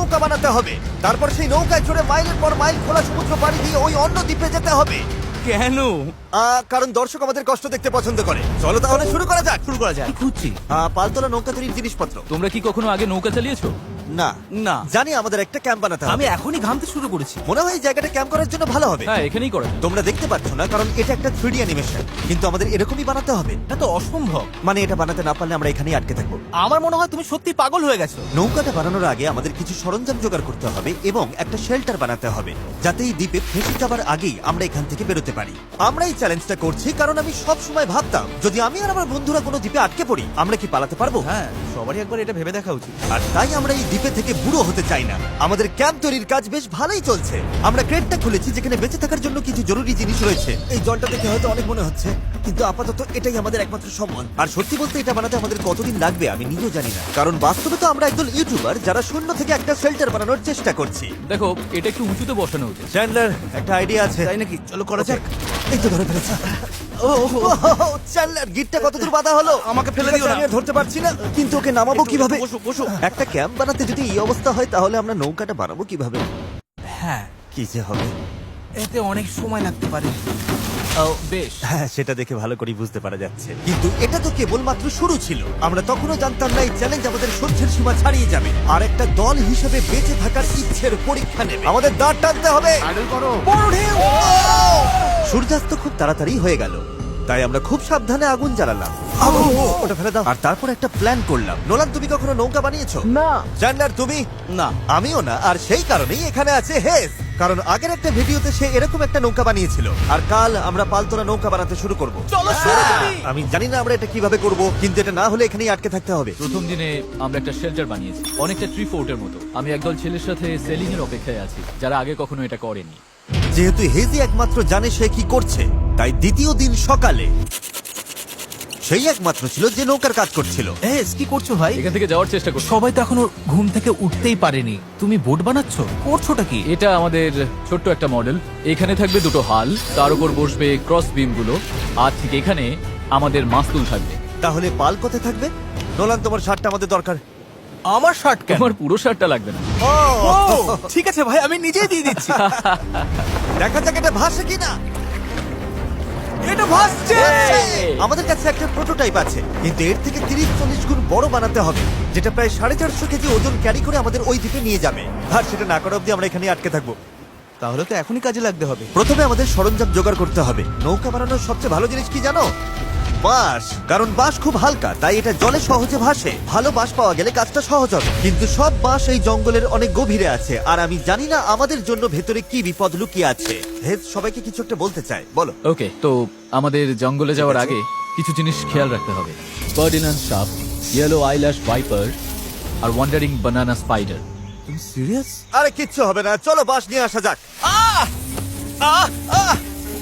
নৌকা বানাতে হবে। তারপর সেই নৌকায় চড়ে মাইলের পর মাইল খোলা সমুদ্র পাড়ি দিয়ে ওই অন্য দ্বীপে যেতে হবে। কেন? কারণ দর্শক আমাদের কষ্ট দেখতে পছন্দ করে। চলো তাহলে শুরু করা যাক। শুরু করা যায়। কি খুঁজছি? পালতোলা নৌকা তৈরির জিনিসপত্র। তোমরা কি কখনো আগে নৌকা চালিয়েছো? না না। জানি আমাদের একটা ক্যাম্প বানাতে হবে। আমি এখনই ঘামতে শুরু করেছি। মনে হয় এই জায়গাটা ক্যাম্প করার জন্য ভালো হবে। হ্যাঁ, এখানেই করা যায়। তোমরা দেখতে পাচ্ছ না কারণ এটা একটা 3D অ্যানিমেশন, কিন্তু আমাদের এরকমই বানাতে হবে। এটা তো অসম্ভব। মানে এটা বানাতে না পারলে আমরা এখানেই আটকে থাকবো। আমার মনে হয় তুমি সত্যি পাগল হয়ে গেছো। নৌকাটা বানানোর আগে আমাদের কিছু সরঞ্জাম জোগাড় করতে হবে এবং একটা শেল্টার বানাতে হবে, যাতে এই দ্বীপে ফেসে যাবার আগেই আমরা এখান থেকে বেরোতে পারি। আমরা এই চ্যালেঞ্জটা করছি কারণ আমি সব সময় ভাবতাম যদি আমি আর আমার বন্ধুরা কোনো দ্বীপে আটকে পড়ি আমরা কি পালাতে পারবো। হ্যাঁ, সবারই একবার এটা ভেবে দেখা উচিত। আর তাই আমরা এই দ্বীপে থেকে বুড়ো হতে চাই না। আমাদের ক্যাম্প তৈরির কাজ বেশ ভালোই চলছে। আমরা ক্রেটটা খুলেছি যেখানে বেঁচে থাকার জন্য কিছু জরুরি জিনিস রয়েছে। এই জলটা দেখে হয়তো অনেক মনে হচ্ছে, কিন্তু আপাতত এটাই আমাদের একমাত্র সম্বল। আর সত্যি বলতে এটা বানাতে আমাদের কতদিন লাগবে আমি নিজেও জানি না, কারণ বাস্তবে তো আমরা একজন ইউটিউবার যারা শূন্য থেকে একটা শেল্টার বানানোর চেষ্টা করছি। দেখো, এটা একটু উঁচুতে বসানো উচিত। চ্যান্ডলার, একটা আইডিয়া আছে। তাই নাকি? চলো করা যাক। এই তো ধরে ফেলেছি। চ্যান্ডলার, গিটটা কতদূর বাঁধা হলো? আমাকে ফেলে দিও না। আমি আর ধরতে পারছি না, কিন্তু ওকে নামাবো কিভাবে? বসো, বসো। একটা ক্যাম্প বানাতে যদি এই অবস্থা হয় তাহলে আমরা নৌকাটা বানাবো কিভাবে? হ্যাঁ, কি যে হবে। এতে অনেক সময় লাগতে পারে। বেশ, হ্যাঁ, সেটা দেখে ভালো করে বুঝতে পারা যাচ্ছে, কিন্তু এটা তো কেবলমাত্র শুরু ছিল। আমরা তখনও জানতাম না এই চ্যালেঞ্জ আমাদের সহ্যের সীমা ছাড়িয়ে যাবে আর একটা দল হিসেবে বেঁচে থাকার ইচ্ছের পরীক্ষা নেবে। আমাদের দাঁড় টানতে হবে। বড় ঢেউ! সূর্যাস্ত খুব তাড়াতাড়ি হয়ে গেল, তাই আমরা খুব সাবধানে আগুন জ্বালালাম। ওটা ফেলে দাও। আর তারপর একটা প্ল্যান করলাম। নোলান, তুমি কখনো নৌকা বানিয়েছো? না। চ্যান্ডলার, তুমি? না। আমিও না, আর সেই কারণেই এখানে আছে হেজ। কারণ আগের একটা ভিডিওতে সে এরকম একটা নৌকা বানিয়েছিল। আর কাল আমরা পালতোলা নৌকা বানাতে শুরু করব। চলো শুরু করি। আমি জানি না আমরা এটা কিভাবে করব, কিন্তু এটা না হলে এখানেই আটকে থাকতে হবে। প্রথম দিনে আমরা একটা শেল্টার বানিয়েছি, অনেকটা ট্রি ফোর্টের মতো। আমি একদল ছেলের সাথে সেলিং এর অপেক্ষায় আছি, যারা আগে কখনো এটা করেনি। যেহেতু হেজি একমাত্র জানে সে কি করছে, তাই দ্বিতীয় দিন সকালে সেই একমাত্র ছিল যে নৌকার কাজ করছিল। কি করছো ভাই? এখান থেকে যাওয়ার চেষ্টা করছি। সবাই তো এখনো ঘুম থেকে উঠতেই পারেনি, তুমি বোট বানাচ্ছ? করছোটা কি? এটা আমাদের ছোট্ট একটা মডেল। এখানে থাকবে দুটো হাল, তার উপর বসবে ক্রস বিম গুলো, আর ঠিক এখানে আমাদের মাস্তুল থাকবে। তাহলে পাল কোথায় থাকবে? নোলান, তোমার শার্টটা আমাদের দরকার। আমার শার্ট কেন? তোমার পুরো শার্টটা লাগবে না। ও, ঠিক আছে ভাই, আমি নিজেই দিয়ে দিচ্ছি। দেখা যাক এটা ভাসে কিনা। এটা ভাসছে। আমাদের কাছে একটা প্রোটোটাইপ আছে, কিন্তু এর থেকে 30-40 গুণ বড় বানাতে হবে, যেটা প্রায় 450 কেজি ওজন ক্যারি করে আমাদের ওই দ্বীপে নিয়ে যাবে। আর সেটা না করা অব্দি আমরা এখানে আটকে থাকবো। তাহলে তো এখনই কাজে লাগতে হবে। প্রথমে আমাদের সরঞ্জাম জোগাড় করতে হবে। নৌকা বানানোর সবচেয়ে ভালো জিনিস কি জানো? বাঁশ। কারণ বাঁশ খুব হালকা, তাই এটা জলে সহজে ভাসে। ভালো বাঁশ পাওয়া গেলে কাজটা সহজ হবে, কিন্তু সব বাঁশ এই জঙ্গলের অনেক গভীরে আছে, আর আমি জানি না আমাদের জন্য ভেতরে কি বিপদ লুকিয়ে আছে। হেজ সবাইকে কিছু একটা বলতে চায়, বলো। ওকে, তো আমাদের জঙ্গলে যাওয়ার আগে কিছু জিনিস খেয়াল রাখতে হবে। ফার্ডিনান্ড সাপ, ইয়েলো আইল্যাশ ভাইপার, আর ওয়ান্ডারিং বানানা স্পাইডার। তুমি সিরিয়াস? আরে কিচ্ছু হবে না, চলো বাঁশ নিয়ে আসা যাক।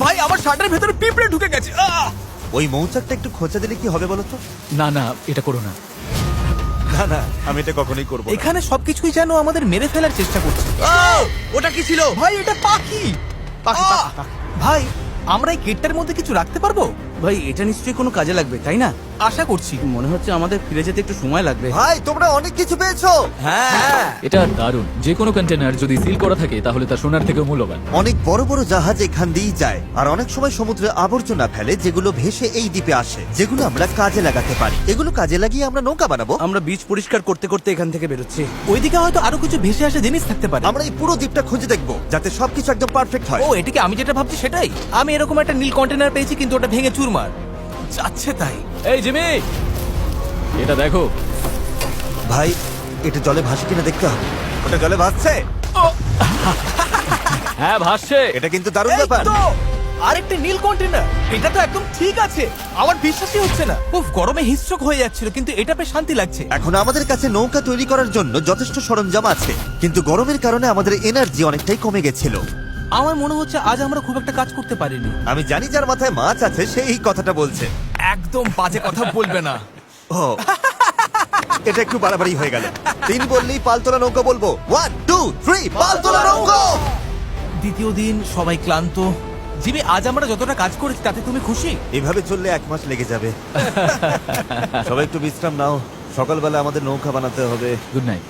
ভাই, আমার শার্টের ভেতরে পিঁপড়ে ঢুকে গেছে। ওই মৌচাকটা একটু খোঁচা দিলে কি হবে বলো তো? না না, এটা করো না। না না, আমি এটা কখনোই করবো না। এখানে সবকিছুই যেন আমাদের মেরে ফেলার চেষ্টা করছে। ওটা কি ছিল ভাই? এটা পাখি। পাখি, পাখি, পাখি। ভাই, আমরা এই কেটটার মধ্যে কিছু রাখতে পারবো? ভাই, এটা নিশ্চয়ই কোনো কাজে লাগবে, তাই না? আশা করছি। মনে হচ্ছে আমাদের ফিরে যেতে একটু সময় লাগবে। ভাই, তোমরা অনেক কিছু পেয়েছো। হ্যাঁ। এটা দারুণ। যে কোনো কন্টেনার যদি সিল করা থাকে তাহলে তা সোনার থেকেও মূল্যবান। অনেক বড় বড় জাহাজ এখান দিয়েই যায়, আর অনেক সময় সমুদ্রে আবর্জনা ফেলে যেগুলো ভেসে এই দ্বীপে আসে, যেগুলো আমরা কাজে লাগাতে পারি। এগুলো কাজে লাগিয়ে আমরা নৌকা বানাবো। আমরা বীজ পরিষ্কার করতে করতে এখান থেকে বেরোচ্ছি। ওইদিকে হয়তো আরো কিছু ভেসে আসা জিনিস থাকতে পারে। আমরা এই পুরো দ্বীপটা খুঁজে দেখবো, যাতে সবকিছু একদম পারফেক্ট হয়। ও, এটাকে আমি যেটা ভাবছি সেটাই। আমি এরকম একটা নীল কন্টেনার পেয়েছি, কিন্তু ওটা ভেঙে চুরমার যাচ্ছে। তাই এই জিমি, এটা দেখো। ভাই, এটা জলে ভাসে কিনা দেখতে হবে। ওটা জলে ভাসছে। হ্যাঁ, ভাসছে। এটা কিন্তু দারুণ এই ব্যাপার। তো, আরেকটা নীল কন্টেনার। এটা তো একদম ঠিক আছে। আমার বিশ্বাসই হচ্ছে না। উফ, গরমে হিস্ট্রোক হয়ে যাচ্ছিল, কিন্তু এটা বেশ শান্তি লাগছে। এখন আমাদের কাছে নৌকা তৈরি করার জন্য যথেষ্ট সরঞ্জাম আছে, কিন্তু গরমের কারণে আমাদের এনার্জি অনেকটাই কমে গেছিল। আমার মনে হচ্ছে আজ আমরা খুব একটা কাজ করতে পারিনি। আমি জানি যার মাথায় মাছ আছে সে এই কথাটা বলছে। একদম বাজে কথা বলবে না। ও, এটা একটু বাড়াবাড়ি হয়ে গেল। 3 বললেই পালতোলা নৌকা বলবো। 1 2 3 পালতোলা নৌকা। দ্বিতীয় দিন, সবাই ক্লান্ত। জিমি, আজ আমরা যতটা কাজ করেছি তাতে তুমি খুশি? এভাবে চললে 1 মাস লেগে যাবে। সবাই একটু বিশ্রাম নাও, সকালবেলা আমাদের নৌকা বানাতে হবে। Good night.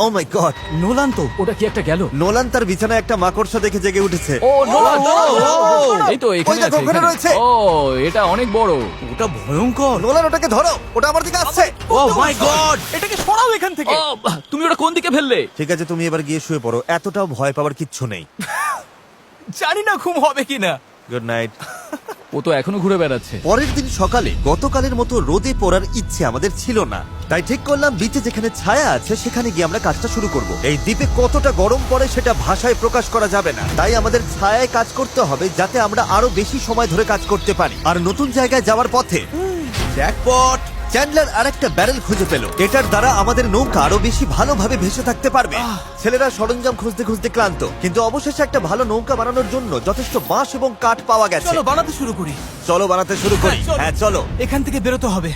Oh my god, Nolan তো। ওটা কি একটা গেল? নোলান তার বিছানায় একটা মাকড়সা দেখে জেগে উঠেছে। ও নোলান, ও, এই তো এখানে ওই দেখো, আছে, ওখানে এখানে। রয়েছে। ও এটা অনেক বড়। ওটা ভয়ঙ্কর। নোলান ওটাকে ধরো, ওটা আমার দিকে আসছে। ও মাই গড। এটাকে সরাও এখান থেকে। ও তুমি ওটা কোন দিকে ফেললে? ঠিক আছে, তুমি এবার গিয়ে শুয়ে পড়ো, এতটাও ভয় পাওয়ার কিচ্ছু নেই। জানি না ঘুম হবে কিনা। Good night. ও তো এখনো ঘুরে বেড়াচ্ছে। পরের দিন সকালে গতকালের মতো রোদে পড়ার ইচ্ছে আমাদের ছিল না, তাই ঠিক করলাম বিচে যেখানে ছায়া আছে সেখানে গিয়ে আমরা কাজটা শুরু করব। এই দ্বীপে কতটা গরম পড়ে সেটা ভাষায় প্রকাশ করা যাবে না, তাই আমাদের ছায়ায় কাজ করতে হবে যাতে আমরা আরো বেশি সময় ধরে কাজ করতে পারি। আর নতুন জায়গায় যাওয়ার পথে জ্যাকপট। চ্যান্ডলার আরেকটা ব্যারেল খুঁজে পেল, এটার দ্বারা আমাদের নৌকা আরো বেশি ভালোভাবে ভেসে থাকতে পারবে। ছেলেরা সরঞ্জাম খুঁজতে খুঁজতে ক্লান্ত, কিন্তু অবশেষে একটা ভালো নৌকা বানানোর জন্য যথেষ্ট বাঁশ এবং কাঠ পাওয়া গেছে। চলো বানাতে শুরু করি। চলো বানাতে শুরু করি। হ্যাঁ চলো। এখান থেকে বেরোতে হবে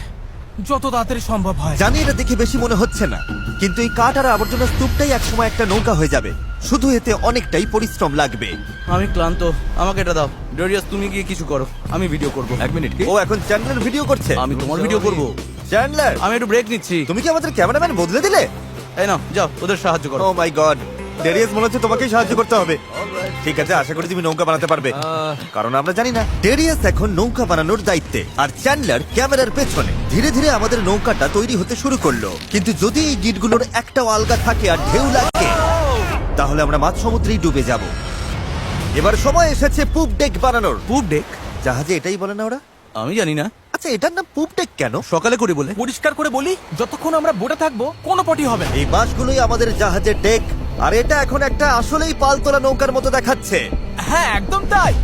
যত তাড়াতাড়ি সম্ভব হয়। জানি এটা দেখে বেশি মনে হচ্ছে না, কিন্তু এই কাঠ আর আবর্জনা স্তূপটাই একসময় একটা নৌকা হয়ে যাবে, শুধু এতে অনেকটাই পরিশ্রম লাগবে। আমি ক্লান্ত, আমাকে এটা দাও। ডেরিয়াস তুমি গিয়ে কিছু করো, আমি ভিডিও করব। এক মিনিট, কি? ও এখন চ্যান্ডলার ভিডিও করছে। আমি তোমার ভিডিও করব। চ্যান্ডলার, আমি একটু ব্রেক নিচ্ছি। তুমি কি আমাদের ক্যামেরাম্যান বদলে দিলে? এই নাও, যাও ওদের সাহায্য করো। ও মাই গড, ডেরিয়াস মনে হচ্ছে তোমাকেই সাহায্য করতে হবে। ঠিক আছে, আশা করি তুমি নৌকা বানাতে পারবে, কারণ আমরা জানি না। ডেরিয়াস এখন নৌকা বানানোর দায়িত্বে, আর চ্যান্ডলার ক্যামেরার পেছনে। ধীরে ধীরে আমাদের নৌকাটা তৈরি হতে শুরু করলো, কিন্তু যদি এই গিটগুলোর একটাও আলগা থাকে আর ঢেউ লাগে তাহলে আমরা মাঝ সমুদ্রেই ডুবে যাব। এবার সময় এসেছে পুপ ডেক বানানোর। পুপ ডেক? জাহাজে এটাই বলে না ওরা? আমি জানি না, আচ্ছা, এটার নাম পুপ ডেক কেন? সকালে করে বলে। পরিষ্কার করে বলি, যতক্ষণ আমরা বোটে থাকবো কোনো পটি হবে না। এই বাঁশগুলোই আমাদের জাহাজের ডেক, আর এটা এখন একটা আসলেই পালতোলা নৌকার মতো দেখাচ্ছে। হ্যাঁ একদম তাই।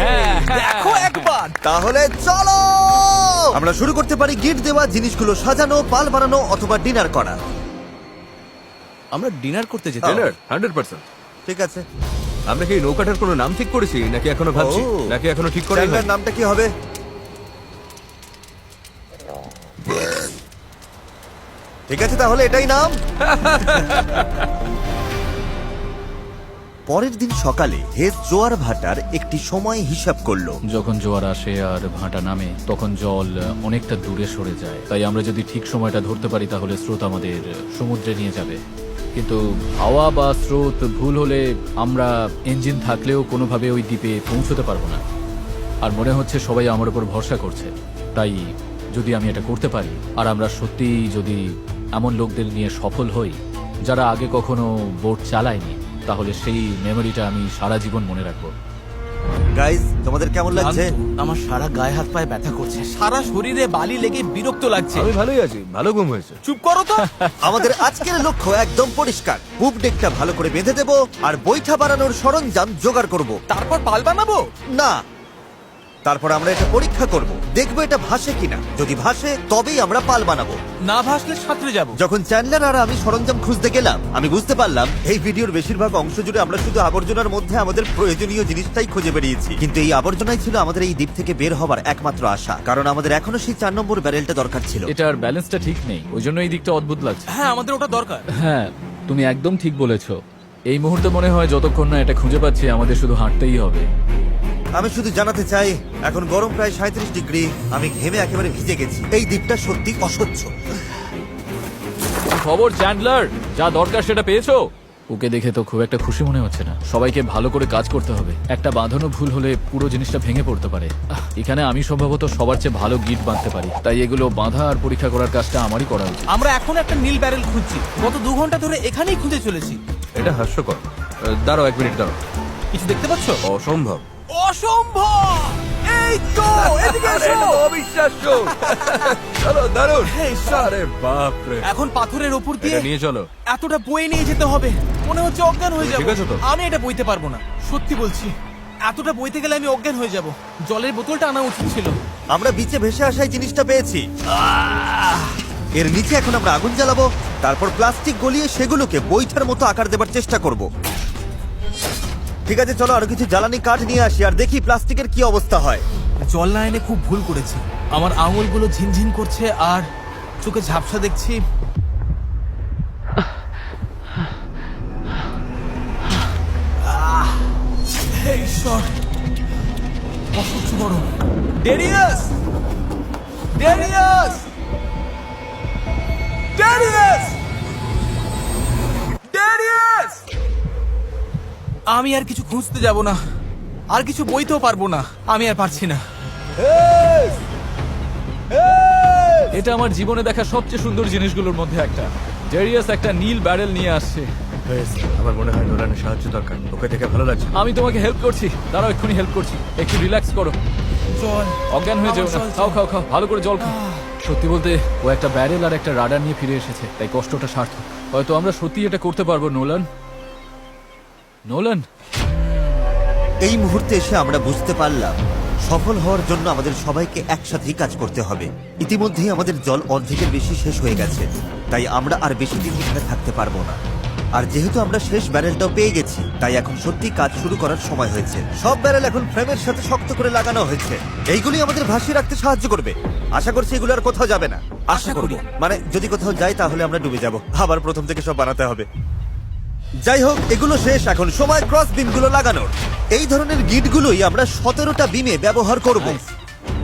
হ্যাঁ, দেখো একবার। তাহলে চলো আমরা শুরু করতে পারি গিট দেওয়া জিনিসগুলো সাজানো, পাল বানানো অথবা ডিনার করা। আমরা ডিনার করতে যেতে। Dinner? 100%। ঠিক আছে, আমরা কি নৌকাটার কোনো নাম ঠিক করেছি নাকি এখনো ভাবছি, ও। নাকি এখনো ঠিক করা চ্যানেলের নামটা কি হবে? ঠিক আছে, তাহলে এটাই নাম। পরের দিন সকালে হেজ জোয়ার ভাটার একটি সময় হিসাব করলো। যখন জোয়ার আসে আর ভাটা নামে তখন জল অনেকটা দূরে সরে যায়, তাই আমরা যদি ঠিক সময়টা ধরতে পারি তাহলে স্রোত আমাদের সমুদ্রে নিয়ে যাবে। কিন্তু হাওয়া বা স্রোত ভুল হলে আমরা ইঞ্জিন থাকলেও কোনোভাবে ওই দ্বীপে পৌঁছতে পারবো না। আর মনে হচ্ছে সবাই আমার উপর ভরসা করছে, তাই যদি আমি এটা করতে পারি আর আমরা সত্যিই যদি এমন লোকদের নিয়ে সফল হই যারা আগে কখনো বোট চালায়নি, তাহলে সেই মেমোরিটা আমি সারা জীবন মনে রাখবো। গাইস, তোমাদের কেমন লাগছে? আমার সারা গায়ে হাত পায়ে ব্যথা করছে। সারা শরীরে বালি লেগে বিরক্ত লাগছে। আমি ভালোই আছি, ভালো ঘুম হয়েছে। চুপ করো তো। আমাদের আজকের লক্ষ্য একদম পরিষ্কার, পুপ ডেকটা ভালো করে বেঁধে দেব আর বৈঠা বানানোর সরঞ্জাম জোগাড় করব। তারপর পাল বানাবো। না, তারপর আমরা এটা পরীক্ষা করব, দেখবো এটা ভাসে কিনা। যদি ভাসে তবেই আমরা পাল বানাবো। না ভাসলে সাঁতরে যাবো। যখন চ্যান্ডলার আর আমি সরঞ্জাম খুঁজতে গেলাম, আমি বুঝতে পারলাম এই ভিডিওর বেশিরভাগ অংশ জুড়ে আমরা শুধু আবর্জনার মধ্যে আমাদের প্রয়োজনীয় জিনিসটাই খুঁজে বেরিয়েছি। কিন্তু এই আবর্জনাই ছিল আমাদের এই দ্বীপ থেকে বের হবার একমাত্র আশা, কারণ আমাদের এখনো সেই 4 নম্বর ব্যারেলটা দরকার ছিল। এটার ব্যালেন্সটা ঠিক নেই, ওই জন্য এই দিকটা অদ্ভুত লাগছে। হ্যাঁ আমাদের ওটা দরকার। হ্যাঁ তুমি একদম ঠিক বলেছো। এই মুহূর্তে মনে হয় যতক্ষণ না এটা খুঁজে পাচ্ছি আমাদের শুধু হাঁটতেই হবে। আমি শুধু জানাতে চাই, এখন গরম প্রায় 37 ডিগ্রি, আমি ঘেমে একেবারে ভিজে গেছি। এই দ্বীপটা সত্যি অসহ্য। কি খবর চ্যান্ডলার, যা দরকার সেটা পেয়েছো? ওকে দেখে তো খুব একটা খুশি মনে হচ্ছে না। সবাইকে ভালো করে কাজ করতে হবে, একটা বাঁধানো ভুল হলে পুরো জিনিসটা ভেঙে পড়তে পারে। এখানে আমি সম্ভবত সবার চেয়ে ভালো গিট বাঁধতে পারি, তাই এগুলো বাঁধা আর পরীক্ষা করার কাজটা আমারই করা উচিত। আমরা এখন একটা নীল ব্যারেল খুঁজছি, গত 2 ঘন্টা ধরে এখানেই খুঁজে চলেছি। এটা হাস্যকর। দাঁড়াও, 1 মিনিট দাঁড়াও। কিছু দেখতে পাচ্ছ? অসম্ভব। অসম্ভব। এই তো এদিকে এসো। অবিশ্বাস্য। চলো, দারুণ। হে ঈশ্বর। আরে বাপ রে। এখন পাথরের উপর দিয়ে এটা নিয়ে চলো। এতটা বয়ে নিয়ে যেতে হবে, মনে হচ্ছে অজ্ঞান হয়ে যাবো। ঠিক আছে তো? আমি এটা বইতে পারবো না, সত্যি বলছি। এতটা বইতে গেলে আমি অজ্ঞান হয়ে যাব। জলের বোতলটা আনা উচিত ছিল। আমরা বিচে ভেসে আসাই জিনিসটা পেয়েছি। এর নিচে এখন আমরা আগুন জ্বালাবো, তারপর প্লাস্টিক গলিয়ে সেগুলোকে বৈঠার মতো আকার দেবার চেষ্টা করব। ঠিক আছে, চলো আরো কিছু জ্বালানি কাঠ নিয়ে আসি আর দেখি প্লাস্টিকের কি অবস্থা হয়। জল না এনে খুব ভুল করেছি। আমার আঙুলগুলো ঝিনঝিন করছে আর চোখে ঝাপসা দেখছি। হে ঈশ্বর, অসহ্য গরম। Darius, Darius, Darius! আমি আর কিছু খুঁজতে যাব না, আর কিছু বইতেও পারবো না, আমি আর পারছি না। এটা আমার জীবনে দেখা সবচেয়ে সুন্দর জিনিসগুলোর মধ্যে একটা। ডেরিয়াস একটা নীল ব্যারেল নিয়ে আসছে। আমার মনে হয় নোলানের সাহায্য দরকার, ওকে দেখে ভালো লাগছে। আমি তোমাকে হেল্প করছি, দাঁড়াও এক্ষুনি হেল্প করছি। একটু রিল্যাক্স করো, জল, অজ্ঞান হয়ে যাও না। আমার জল খাও খাও খাও, ভালো করে জল খাও। সত্যি বলতে ও একটা ব্যারেল আর একটা রাডার নিয়ে ফিরে এসেছে, তাই কষ্টটা সার্থক। হয়তো আমরা সত্যি এটা করতে পারবো। নোলান, নোলান, এই মুহূর্তে এসে আমরা বুঝতে পারলাম সফল হওয়ার জন্য আমাদের সবাইকে একসাথেই কাজ করতে হবে। ইতিমধ্যেই আমাদের জল অর্ধেকের বেশি শেষ হয়ে গেছে, তাই আমরা আর বেশি দিন এখানে থাকতে পারবো না। আর যেহেতু আমরা শেষ ব্যারেলটাও পেয়ে গেছি, তাই এখন সত্যি কাজ শুরু করার সময় হয়েছে। সব ব্যারেল এখন ফ্রেমের সাথে শক্ত করে লাগানো হয়েছে। এইগুলি আমাদের ভাসিয়ে রাখতে সাহায্য করবে। আশা করছি এগুলো আর কোথাও যাবে না। আশা করি, মানে যদি কোথাও যাই তাহলে আমরা ডুবে যাব, আবার প্রথম থেকে সব বানাতে হবে। যাই হোক, এগুলো শেষ, এখন সময় ক্রস বিমগুলো লাগানোর। এই ধরনের গিটগুলোই আমরা 17টা বিমে ব্যবহার করব,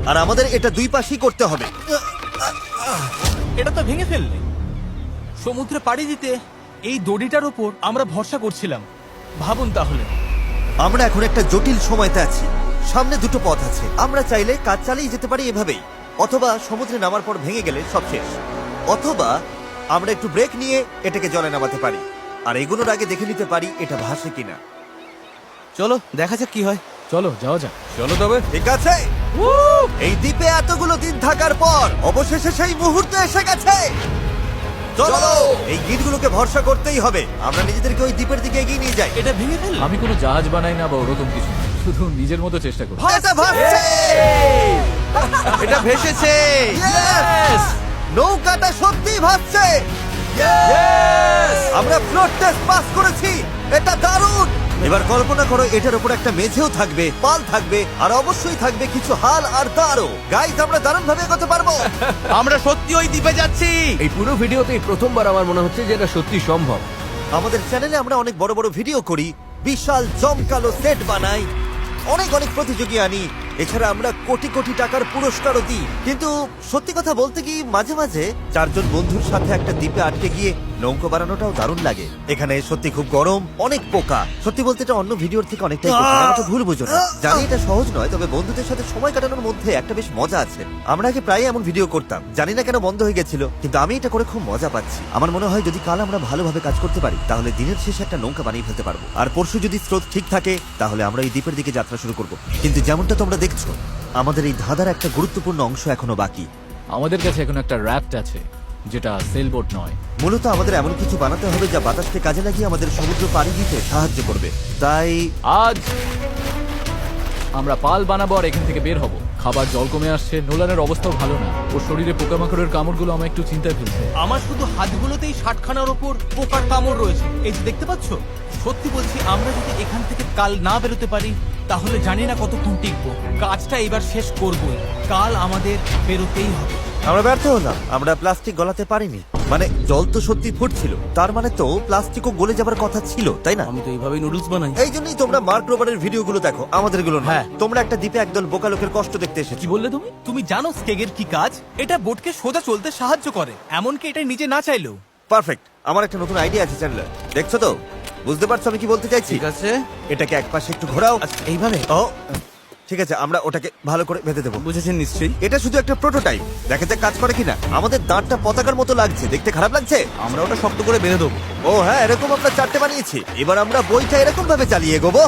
আর আমাদের এটা দুই পাশেই করতে হবে। এটা তো ভেঙে ফেললে। সমুদ্রে পাড়ি দিতে এই দড়িটার উপর আমরা ভরসা করছিলাম। ভাবুন তাহলে। আমরা এখন একটা জটিল সময়তে আছি। সামনে দুটো পথ আছে। আমরা চাইলে কাজ চালিয়ে যেতে পারি এভাবেই, অথবা সমুদ্রে নামার পর ভেঙে গেলে সব শেষ, অথবা আমরা একটু ব্রেক নিয়ে এটাকে জলে নামাতে পারি, আর এগুলোর আগে দেখে নিতে পারি এটা ভাসে কিনা। চলো দেখা যাক কি হয়। চলো যাওয়া যাক। চলো তবে। ঠিক আছে, এই দ্বীপে এতগুলো দিন থাকার পর অবশেষে সেই মুহূর্ত এসে গেছে। চলো, এই গিটগুলোকে ভরসা করতেই হবে। আমরা নিজেদেরকে ওই দ্বীপের দিকে এগিয়ে নিয়ে যাই। এটা ভেঙে ফেললে। আমি কোনো জাহাজ বানাই না বা ওরকম কিছু না, শুধু নিজের মতো চেষ্টা করি। এটা ভাসছে। এটা ভেসেছে। Yes! নৌকাটা সত্যি ভাসছে। আমরা ফ্লোট টেস্ট পাস করেছি, এটা দারুণ। এবার কল্পনা করো এটার উপর একটা মেঝেও থাকবে, পাল থাকবে, আর অবশ্যই থাকবে কিছু হাল আর তারও। গাইস, আমরা দারুণ ভাবে এগোতে পারবো। আমরা সত্যি ওই দ্বীপে যাচ্ছি। এই পুরো ভিডিওতেই প্রথমবার আমার মনে হচ্ছে যে এটা সত্যি সম্ভব। আমাদের চ্যানেলে আমরা অনেক বড় বড় ভিডিও করি, বিশাল জমকালো সেট বানাই, অনেক অনেক প্রতিযোগী আনি, এছাড়া আমরা কোটি কোটি টাকার পুরস্কারও দিই। কিন্তু সত্যি কথা বলতে কি, মাঝে মাঝে চারজন বন্ধুর সাথে একটা দ্বীপে আটকে গিয়ে নৌকো বানানোটাও দারুণ লাগে। এখানে সত্যি খুব গরম, অনেক পোকা। সত্যি বলতে এটা অন্য ভিডিওর থেকে অনেকটাই কঠিন, আমাকে ভুল বুঝো না। জানি এটা সহজ নয়, তবে বন্ধুদের সাথে সময় কাটানোর মধ্যে একটা বেশ মজা আছে। আমরা আগে প্রায় এমন ভিডিও করতাম, জানি না কেন বন্ধ হয়ে গেছিল, কিন্তু আমি এটা করে খুব মজা পাচ্ছি। আমার মনে হয় যদি কাল আমরা ভালোভাবে কাজ করতে পারি, তাহলে দিনের শেষে একটা নৌকা বানিয়ে ফেলতে পারবো। আর পরশু যদি স্রোত ঠিক থাকে, তাহলে আমরা এই দ্বীপের দিকে যাত্রা শুরু করব। কিন্তু যেমনটা তোমরা দেখছো, আমাদের এই ধাঁধার একটা গুরুত্বপূর্ণ অংশ এখনো বাকি। আমাদের কাছে এখন একটা র্যাফট আছে, যেটা সেলবোট নয়। মূলত আমাদের এমন কিছু বানাতে হবে যা বাতাসকে কাজে লাগিয়ে আমাদের সমুদ্র পাড়ি দিতে সাহায্য করবে। তাই আজ আমরা পাল বানাবো আর এখান থেকে বের হব। খাবার জল কমে আসছে, নোলানের অবস্থাও ভালো না। ওর শরীরে পোকামাকড়ের কামড়গুলো আমার একটু চিন্তায় ফেলছে। আমার শুধু হাতগুলোতেই 60খানার ওপর পোকার কামড় রয়েছে। এই যে দেখতে পাচ্ছ, সত্যি বলছি, আমরা যদি এখান থেকে কাল না বেরোতে পারি, তাহলে জানি না কতক্ষণ টিকবো। কাজটা এবার শেষ করবোই, কাল আমাদের বেরোতেই হবে। আমরা ব্যর্থ হলাম, আমরা প্লাস্টিক গলাতে পারিনি। মানে জল তো সত্যি ফুটছিল, তার মানে তো প্লাস্টিকও গলে যাবার কথা ছিল, তাই না? আমি তো এইভাবেই নুডলস বানাই। এই জন্যই তোমরা মার্ক রোবারের ভিডিওগুলো দেখো, আমাদের গুলো না। হ্যাঁ। তোমরা একটা দ্বীপে একদল বোকা লোকের কষ্ট দেখতে এসেছো। কি বললে তুমি? তুমি জানো স্কেগের কি কাজ? এটা বোটকে সোজা চলতে সাহায্য করে, এমনকি এটা নিজে না চাইলেও। পারফেক্ট। আমার একটা নতুন আইডিয়া আছে চ্যান্ডলার, দেখছো তো? বুঝতে পারছো আমি কি বলতে চাইছি? ঠিক আছে, এটাকে একপাশে একটু ঘোরাও। আচ্ছা, এইভাবে। ও ঠিক আছে, আমরা ওটাকে ভালো করে বেঁধে দেবো। বুঝেছেন নিশ্চয়ই। এটা শুধু একটা প্রোটোটাইপ, দেখা যাক কাজ করে কিনা। আমাদের দাঁতটা পতাকার মতো লাগছে, দেখতে খারাপ লাগছে? আমরা ওটা শক্ত করে বেঁধে দেবো। ও হ্যাঁ, এরকম আমরা 4টে বানিয়েছি। এবার আমরা বইটা এরকম ভাবে চালিয়ে এগোবো।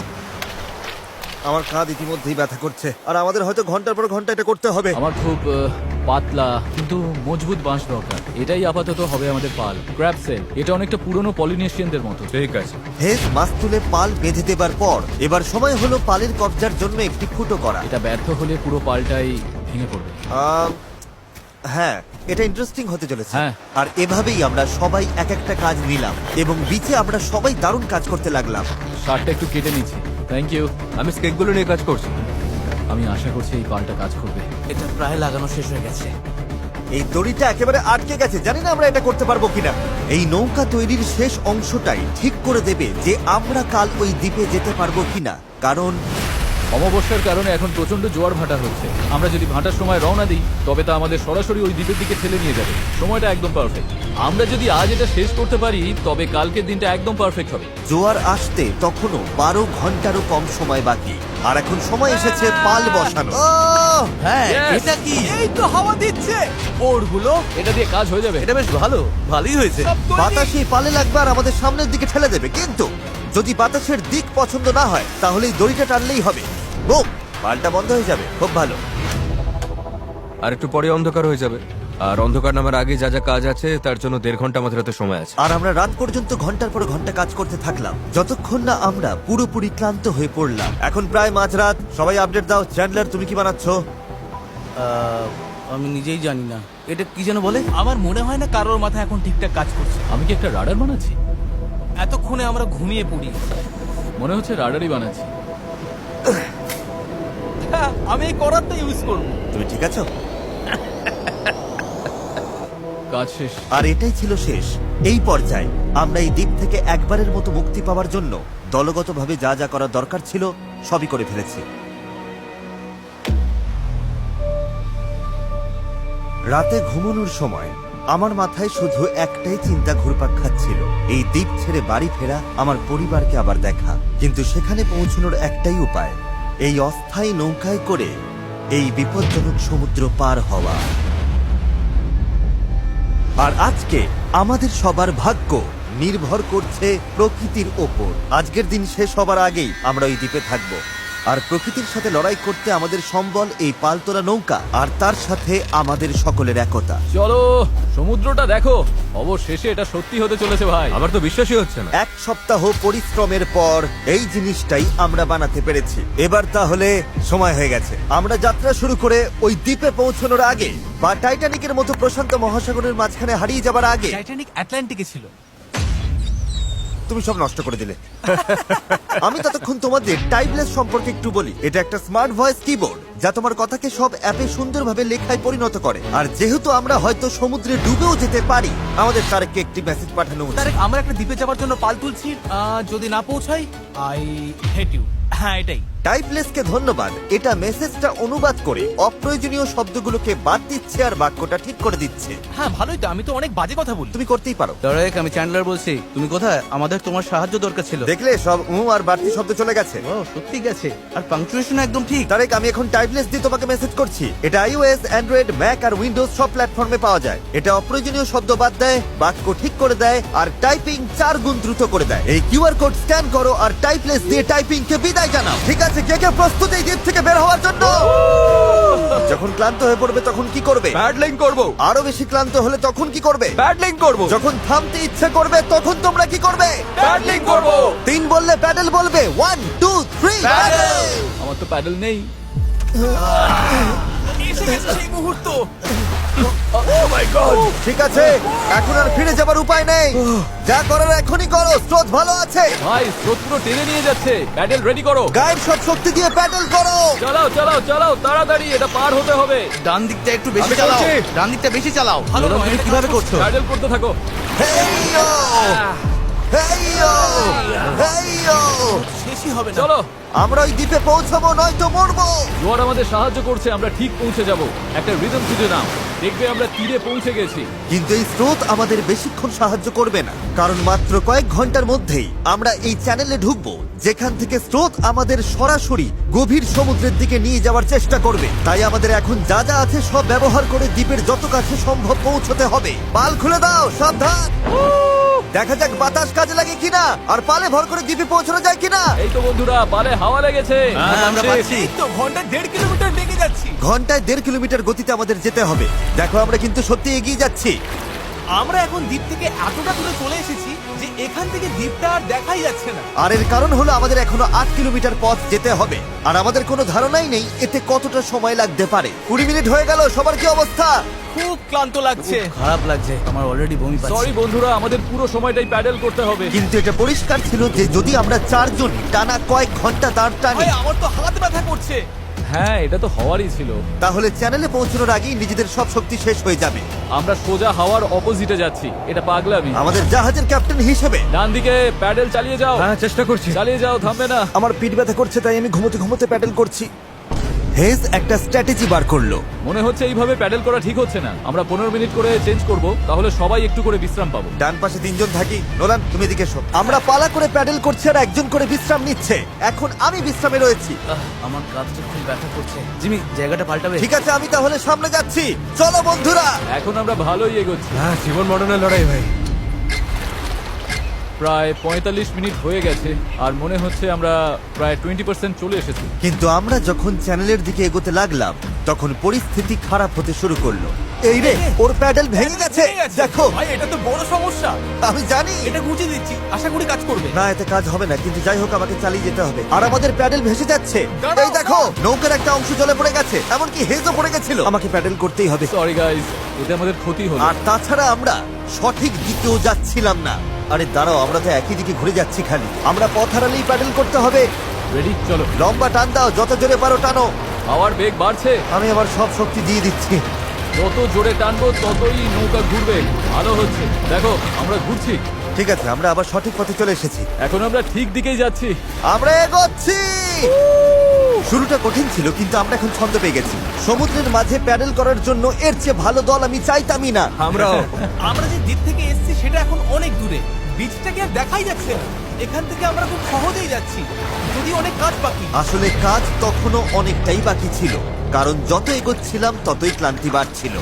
আমার কাঁধ ইতিমধ্যেই ব্যথা করছে, আর আমাদের হয়তো ঘন্টার পর ঘন্টা এটা করতে হবে। আমার খুব পাতলা কিন্তু মজবুত বাঁশ দরকার। এটাই আপাতত হবে আমাদের পাল। ক্র্যাব সেল, এটা অনেকটা পুরনো পলিনেশিয়ানদের মতো। ঠিক আছে। হেজ মাছ তুলে পাল বেঁধে দেবার পর এবার সময় হলো পালের কবজার জন্য একটি ফুটো করা। এটা ব্যর্থ হলে পুরো পালটাই ভেঙে পড়বে। হ্যাঁ, এটা ইন্টারেস্টিং হতে চলেছে। হ্যাঁ। আর এভাবেই আমরা সবাই এক একটা কাজ নিলাম, এবং বিচে আমরা সবাই দারুণ কাজ করতে লাগলাম। শার্টটা একটু কেটে নিচ্ছি। Thank you. আমি স্কেকগুলো নিয়ে কাজ করছি। আমি আশা করছি এই পালটা কাজ করবে। এটা প্রায় লাগানো শেষ হয়ে গেছে। এই দড়িটা একেবারে আটকে গেছে, জানি না আমরা এটা করতে পারবো কিনা। এই নৌকা তৈরির শেষ অংশটাই ঠিক করে দেবে যে আমরা কাল ওই দ্বীপে যেতে পারবো কিনা। কারণ অমাবস্যার কারণে এখন প্রচন্ড জোয়ার ভাটা হচ্ছে। আমরা যদি ভাটার সময় রওনা দিই তবে তা আমাদের সরাসরি ওই দ্বীপের দিকে ঠেলে নিয়ে যাবে। সময়টা একদম পারফেক্ট। আমরা যদি আজ এটা শেষ করতে পারি তবে কালকের দিনটা একদম পারফেক্ট হবে। জোয়ার আসতে তখনও 12 ঘন্টারও কম সময় বাকি, আর এখন সময় এসেছে পাল বসানো। হ্যাঁ Yes! এটা কি? এই তো হাওয়া দিচ্ছে, ওরগুলো এটা দিয়ে কাজ হয়ে যাবে। এটা বেশ ভালোই হয়েছে। সব তৈরি। বাতাস এই পালে লাগবে আর আমাদের সামনের দিকে ঠেলে দেবে, কিন্তু যদি বাতাসের দিক পছন্দ না হয় তাহলে এই দড়িটা টানলেই হবে। বুম, পালটা বন্ধ হয়ে যাবে। খুব ভালো। আর একটু পরে অন্ধকার হয়ে যাবে, আর অন্ধকার নামার আগে যা যা কাজ আছে তার জন্য 1.5 ঘন্টা আমাদের হাতে সময় আছে। আর আমরা রাত পর্যন্ত ঘন্টার পর ঘন্টা কাজ করতে থাকলাম, যতক্ষণ না আমরা পুরোপুরি ক্লান্ত হয়ে পড়লাম। এখন প্রায় মাঝরাত। সবাই আপডেট দাও। চ্যান্ডলার, তুমি কি বানাচ্ছ? আমি নিজেই জানি না এটা কি যেন বলে। আমার মনে হয় না কারোর মাথা এখন ঠিকঠাক কাজ করছে। আমি কি একটা রাডার বানাচ্ছি? এতক্ষণে আমরা ঘুমিয়ে পড়ি। মনে হচ্ছে রাডারই বানাচ্ছি। হ্যাঁ, আমি এই করারটা ইউজ করবো। তুমি ঠিক আছো? কাজ শেষ। আর এটাই ছিল শেষ। এই পর্যায়ে আমরা এই দ্বীপ থেকে একবারের মতো মুক্তি পাওয়ার জন্য দলগতভাবে যা যা করা দরকার ছিল সবই করে ফেলেছি। রাতে ঘুমানোর সময় আমার মাথায় শুধু একটাই চিন্তা ঘুরপাক খাচ্ছিল, এই দ্বীপ ছেড়ে বাড়ি ফেরা, আমার পরিবারকে আবার দেখা। কিন্তু সেখানে পৌঁছানোর একটাই উপায়, এই অস্থায়ী নৌকায় করে এই বিপজ্জনক সমুদ্র পার হওয়া। আর আজকে আমাদের সবার ভাগ্য নির্ভর করছে প্রকৃতির ওপর। আজকের দিন শেষ হবার আগেই আমরা ওই দ্বীপে থাকবো, আর প্রকৃতির সাথে লড়াই করতে আমাদের সম্বল এই পালতোলা নৌকা, আর তার সাথে আমাদের সকলের একতা। চলো সমুদ্রটা দেখো। অবশেষে এটা সত্যি হতে চলেছে ভাই। আমার তো বিশ্বাসই হচ্ছে না। 1 সপ্তাহ পরিশ্রমের পর এই জিনিসটাই আমরা বানাতে পেরেছি। এবার তাহলে সময় হয়ে গেছে আমরা যাত্রা শুরু করে ওই দ্বীপে পৌঁছানোর আগে, বা টাইটানিকের মতো প্রশান্ত মহাসাগরের মাঝখানে হারিয়ে যাবার আগে। টাইটানিক আটলান্টিকে ছিল। তুমি সব নষ্ট করে দিলে। আমি ততক্ষণ তোমাদের টাইমলেস সম্পর্কে একটু বলি। এটা একটা স্মার্ট ভয়েস কিবোর্ড যা তোমার কথাকে সব অ্যাপে সুন্দরভাবে লেখায় পরিণত করে। আর যেহেতু আমরা হয়তো সমুদ্রে ডুবেও যেতে পারি, আমাদের তারেককে একটি মেসেজ পাঠানো উচিত। তারেক, আমরা একটা দ্বীপে যাওয়ার জন্য পাল তুলছি। যদি না পৌঁছাই, আই হেট ইউ। হ্যাঁ, এটাই। টাইপলেসকে ধন্যবাদ। এটা মেসেজটা অনুবাদ করে অপ্রয়োজনীয় শব্দগুলোকে বাদ দিচ্ছে আর বাক্যটা ঠিক করে দিচ্ছে। হ্যাঁ, ভালোই তো। আমি তো অনেক বাজে কথা বলি। তুমি করতেই পারো। তারেক, আমি চ্যান্ডলার বলছি। তুমি কোথায়? আমাদের তোমার সাহায্য দরকার ছিল। দেখলে সব আর বাড়তি শব্দ চলে গেছে। ও সত্যি গেছে। আর পাংচুয়েশন একদম ঠিক। তারেক, আমি এখন টাইপলেস দিয়ে তোমাকে মেসেজ করছি। এটা iOS, অ্যান্ড্রয়েড, ম্যাক আর উইন্ডোজ সব প্ল্যাটফর্মে পাওয়া যায়। এটা অপ্রয়োজনীয় শব্দ বাদ দেয়, বাক্য ঠিক করে দেয়, আর টাইপিং 4 গুণ দ্রুত করে দেয়। এই কিউআর কোড স্ক্যান করো আর টাইপলেস দিয়ে টাইপিং কে বিদায় জানাও। ঠিক আছে, কে কে প্রস্তুত এই দ্বীপ থেকে বের হওয়ার জন্য? যখন ক্লান্ত হয়ে পড়বে তখন কি করবে? প্যাডলিং করব। আরো বেশি ক্লান্ত হলে তখন কি করবে? প্যাডলিং করব। যখন থামতে ইচ্ছে করবে তখন তোমরা কি করবে? প্যাডলিং করব। 3 বললে প্যাডেল বলবে। 1 2 3 প্যাডেল। আমার তো প্যাডেল নেই। এসে গেছে সেই মুহূর্ত। ঠিক আছে, এখন আর ফিরে যাবার উপায় নেই। যা করার এখনই করো, স্রোত ভালো আছে। ভাই স্রোত পুরো টেনে নিয়ে যাচ্ছে। প্যাডেল রেডি করো। গায়ের সব শক্তি দিয়ে প্যাডেল করো। চালাও চালাও চালাও, তাড়াতাড়ি, এটা পার হতে হবে। ডান দিকটা একটু বেশি আমি চালাও। করছি। ডান দিকটা বেশি চালাও। ভালো নোলান, নয়, তুমি এটা কিভাবে কাজ করছো? প্যাডেল করতে থাকো। হেইয়ো হেইয়ো হেইয়ো। শেষই হবে না। চলো, আমরা ওই দ্বীপে পৌঁছাবো, নয়তো মরবো। জোয়ার আমাদের সাহায্য করছে। আমরা ঠিক পৌঁছে যাব। একটা রিদম খুঁজে নাও, দেখবে আমরা তীরে পৌঁছে গেছি। কিন্তু এই স্রোত আমাদের বেশিক্ষণ সাহায্য করবে না, কারণ মাত্র কয়েক ঘন্টার মধ্যেই আমরা এই চ্যানেলে ঢুকবো যেখান থেকে স্রোত আমাদের সরাসরি গভীর সমুদ্রের দিকে নিয়ে যাওয়ার চেষ্টা করবে। তাই আমাদের এখন যা যা আছে সব ব্যবহার করে দ্বীপের যত কাছে সম্ভব পৌঁছতে হবে। পাল খুলে দাও, সাবধান। দেখা যাক বাতাস কাজে লাগে কিনা, আর পালে ভর করে দ্বীপে পৌঁছানো যায় কিনা। এই তো বন্ধুরা, পালে হাওয়া লেগেছে। হ্যাঁ, আমরা পাচ্ছি। এই তো ঘন্টায় 1.5 কিলোমিটার বেগে যাচ্ছি। ঘন্টায় 1.5 কিলোমিটার গতিতে আমাদের যেতে হবে। দেখো, আমরা কিন্তু সত্যি এগিয়ে যাচ্ছি। আমরা এখন দ্বীপ থেকে এতটা দূরে চলে এসেছি যে এখান থেকে দ্বীপটা আর দেখাই যাচ্ছে না। আর এর কারণ হলো আমাদের এখনো 8 কিলোমিটার পথ যেতে হবে, আর আমাদের কোনো ধারণাই নেই এতে কতটা সময় লাগতে পারে। 20 মিনিট হয়ে গেল। সবার কি অবস্থা? খুব ক্লান্ত লাগছে। খারাপ লাগছে, আমার অলরেডি বমি পাচ্ছে। সরি বন্ধুরা, আমাদের পুরো সময়টাই প্যাডেল করতে হবে। কিন্তু এটা পরিষ্কার ছিল যে যদি আমরা 4 জন টানা কয়েক ঘন্টা দাঁড় টানি, ভাই, আমার তো হাত ব্যথা করছে। হ্যাঁ, এটা তো হওয়ারই ছিল। তাহলে চ্যানেলে পৌঁছানোর আগেই নিজেদের সব শক্তি শেষ হয়ে যাবে। আমরা সোজা হাওয়ার অপোজিটে যাচ্ছি, এটা পাগলামি। আমাদের জাহাজের ক্যাপ্টেন হিসেবে ডান দিকে প্যাডেল চালিয়ে যাও। হ্যাঁ, চেষ্টা করছি। চালিয়ে যাও, থামবে না। আমার পিঠ ব্যথা করছে, তাই আমি ঘুমোতে ঘুমোতে প্যাডেল করছি। হেজ একটা স্ট্র্যাটেজি বার করলো। মনে হচ্ছে এইভাবে প্যাডেল করা ঠিক হচ্ছে না। আমরা 15 মিনিট করে চেঞ্জ করব, তাহলে সবাই একটু করে বিশ্রাম পাবো। ডান পাশে 3 জন থাকি। নোলান, তুমি এদিকে এসো। আমরা পালা করে প্যাডেল করছি আর একজন করে বিশ্রাম নিচ্ছে। এখন আমি বিশ্রামে রয়েছি। আমার কাঁধটা খুব ব্যথা করছে। জিমি, জায়গাটা পাল্টাবে? ঠিক আছে, আমি তাহলে সামনে যাচ্ছি। চলো বন্ধুরা। এখন আমরা ভালোই এগোচ্ছি। হ্যাঁ, জীবন মরণের লড়াই ভাই। প্রায় 45 মিনিট হয়ে গেছে আর মনে হচ্ছে আমরা প্রায় 20% চলে এসেছি। কিন্তু আমরা যখন চ্যানেলের দিকে এগোতে লাগলাম তখন পরিস্থিতি খারাপ হতে শুরু করলো। এই রে, ওর প্যাডেল ভেঙে গেছে। দেখো, ভাই এটা তো বড় সমস্যা। আমি জানি এটা গুছিয়ে দিচ্ছি, আশা করি কাজ করবে। না, এতে কাজ হবে না, কিন্তু যাই হোক আমাকে চালিয়ে যেতে হবে। আর আমাদের প্যাডেল ভেসে যাচ্ছে। দাঁড়াও, এই দেখো, নৌকার একটা অংশ জলে পড়ে গেছে, এমনকি হেজও পড়ে গেছিল। আমাকে প্যাডেল করতেই হবে। সরি গাইস, এতে আমাদের ক্ষতি হলো। আর তাছাড়া আমরা সঠিক দিকেও যাচ্ছিলাম না। আরে দাঁড়াও, আমরা তো একই দিকে ঘুরে যাচ্ছি খালি। আমরা পথ হারালেই প্যাডেল করতে হবে। রেডি, চলো। লম্বা টান দাও, যত জোরে পারো টানো। হাওয়ার বেগ বাড়ছে। আমি আমার সব শক্তি দিয়ে দিচ্ছি। যত জোরে টানবো ততই নৌকা ঘুরবে। ভালো হচ্ছে, দেখো আমরা ঘুরছি। ঠিক আছে, আমরা আবার সঠিক পথে চলে এসেছি। এখন আমরা ঠিক দিকেই যাচ্ছি। আমরা এগোচ্ছি। শুরুটা কঠিন ছিল, কিন্তু আমরা এখন ছন্দ পেয়ে গেছি। সমুদ্রের মাঝে প্যাডেল করার জন্য এর চেয়ে ভালো দল আমি চাইতামই না। আমরাও। আমরা যে দ্বীপ থেকে এসেছি সেটা এখন অনেক দূরে। বীজটাকে আর দেখাই যাচ্ছে না। এখান থেকে আমরা খুব সহজেই যাচ্ছি, যদি অনেক কাজ বাকি। আসলে কাজ তখনো অনেকটাই বাকি ছিল, কারণ যত এগোচ্ছিলাম ততই ক্লান্তি বাড়ছিল।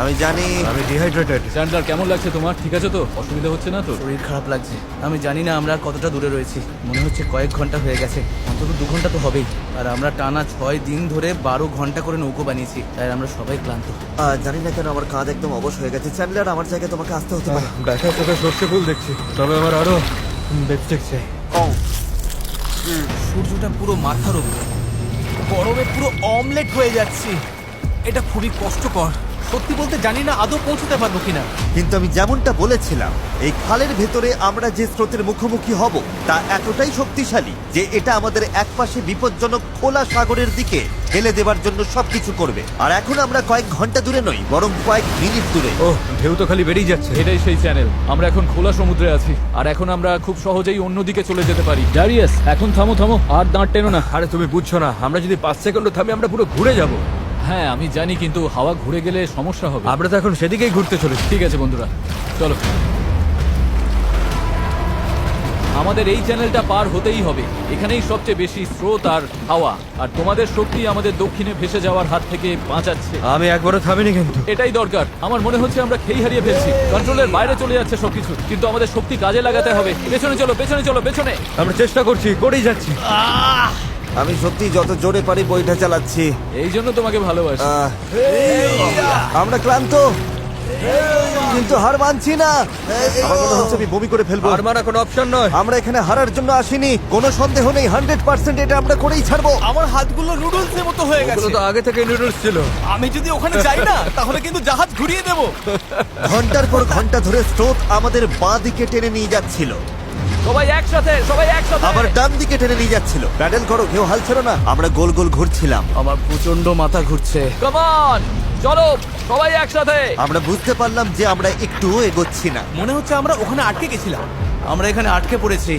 আমি জানি। আমি ডিহাইড্রেটেড। চ্যান্ডলার, কেমন লাগছে তোমার? ঠিক আছে তো? অসুবিধা হচ্ছে না তো? শরীর খারাপ লাগছে। আমি জানি না আমরা আর কতটা দূরে রয়েছি। মনে হচ্ছে কয়েক ঘন্টা হয়ে গেছে, অন্তত 2 ঘন্টা তো হবেই। আর আমরা টানা 6 দিন ধরে 12 ঘন্টা করে নৌকো বানিয়েছি, তাই আমরা সবাই ক্লান্ত। জানি না কেন আমার কাঁধ একদম অবশ হয়ে গেছে। চ্যান্ডলার, আমার জায়গায় তোমাকে আসতে হতে পারে। ব্যথা চোখে সর্ষে ফুল দেখছি, তবে আমার আরো বেস্টেক চাই। সূর্যটা পুরো মাথার উপর, গরমে পুরো অমলেট হয়ে যাচ্ছে। এটা খুবই কষ্টকর। সত্যি বলতে জানি না আদৌ পৌঁছতে পারবো কিনা। কিন্তু আমি যেমনটা বলেছিলাম, এই খালের ভেতরে আমরা যে স্রোতের মুখোমুখি হব তা এতটাই শক্তিশালী যে এটা আমাদের একপাশে বিপজ্জনক খোলা সাগরের দিকে ঠেলে দেওয়ার জন্য সবকিছু করবে। আর এখন আমরা কয়েক ঘন্টা দূরে নই, বরং কয়েক মিনিট দূরে। ও, ঢেউ তো খালি বেরিয়ে যাচ্ছে। এটাই সেই চ্যানেল। আমরা এখন খোলা সমুদ্রে আছি আর এখন আমরা খুব সহজেই অন্যদিকে চলে যেতে পারি। ড্যারিয়াস, এখন থামো থামো, আর দাঁড় টেনো না। আরে তুমি বুঝছো না, আমরা যদি 5 সেকেন্ডও থামি আমরা পুরো ঘুরে যাব। হ্যাঁ আমি জানি, কিন্তু হাওয়া ঘুরে গেলে সমস্যা হবে। আমরা তো এখন সেদিকেই ঘুরতে চলেছি। ঠিক আছে বন্ধুরা, চলো। আমাদের এই চ্যানেলটা পার হতেই হবে। এখানেই সবচেয়ে বেশি স্রোত আর হাওয়া, আর তোমাদের শক্তি আমাদের দক্ষিণে ভেসে যাওয়ার হাত থেকে বাঁচাচ্ছে। আমি একবারও থামিনি কিন্তু। এটাই দরকার। আমার মনে হচ্ছে আমরা খেই হারিয়ে ফেলছি, কন্ট্রোলের বাইরে চলে যাচ্ছে সবকিছু। কিন্তু আমাদের শক্তি কাজে লাগাতে হবে। পেছনে চলো, পেছনে চলো, পেছনে। আমরা চেষ্টা করছি, করেই যাচ্ছি। আমি সত্যি যত জোরে পারি বইটা চালাচ্ছি। এই জন্য তোমাকে ভালোবাসি। আহ, আমরা ক্লান্ত, কিন্তু হার মানছি না। আমার মনে হচ্ছে আমি বমি করে ফেলবো। আর মারা কোনো অপশন নয়। আমরা এখানে হারার জন্য আসিনি, কোনো সন্দেহ নেই। 100% এটা আমরা করেই ছাড়বো। আমার হাতগুলো নুডলস এর মতো হয়ে ওগুলো গেছে। তো আগে থেকে নুডলস ছিল। আমি যদি ওখানে যাই না তাহলে কিন্তু জাহাজ ঘুরিয়ে দেবো। ঘন্টার পর ঘন্টা ধরে স্রোত আমাদের বাঁ দিকে টেনে নিয়ে যাচ্ছিল, সবাই একসাথে, সবাই একসাথে। আবার ডান দিকে টেনে নিয়ে যাচ্ছিল। প্যাডেল করো, কেউ হাল ছেড়ো না। আমরা গোল গোল ঘুরছিলাম। আমার প্রচন্ড মাথা ঘুরছে। কাম অন, চলো সবাই একসাথে। আমরা বুঝতে পারলাম যে আমরা একটুও এগোচ্ছি না। মনে হচ্ছে আমরা ওখানে আটকে গেছিলাম। আমরা এখানে আটকে পড়েছি।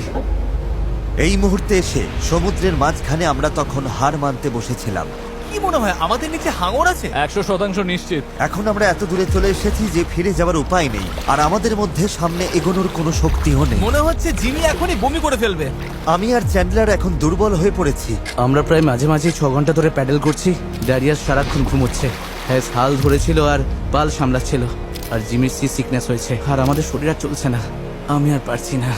এই মুহূর্তে এসে সমুদ্রের মাঝখানে আমরা তখন হার মানতে বসেছিলাম। কি মনে হয় আমাদের নিচে হাঙর আছে? 100% নিশ্চিত। এখন আমরা এত দূরে চলে এসেছি যে ফিরে যাওয়ার উপায় নেই, আর আমাদের মধ্যে সামনে এগোনোর কোনো শক্তিও নেই। মনে হচ্ছে জিমি এখনই বমি করে ফেলবে। আমি আর চ্যান্ডলার এখন দুর্বল হয়ে পড়েছি। আমরা প্রায় মাঝে মাঝে 6 ঘন্টা ধরে প্যাডেল করছি। ড্যারিয়াস সারাক্ষণ ঘুমোচ্ছে, হ্যাঁ হাল ধরেছিল আর পাল সামলাচ্ছিল। আর জিমির সিকনেস হয়েছে, আর আমাদের শরীর আর চলছে না। আমি আর পারছি না।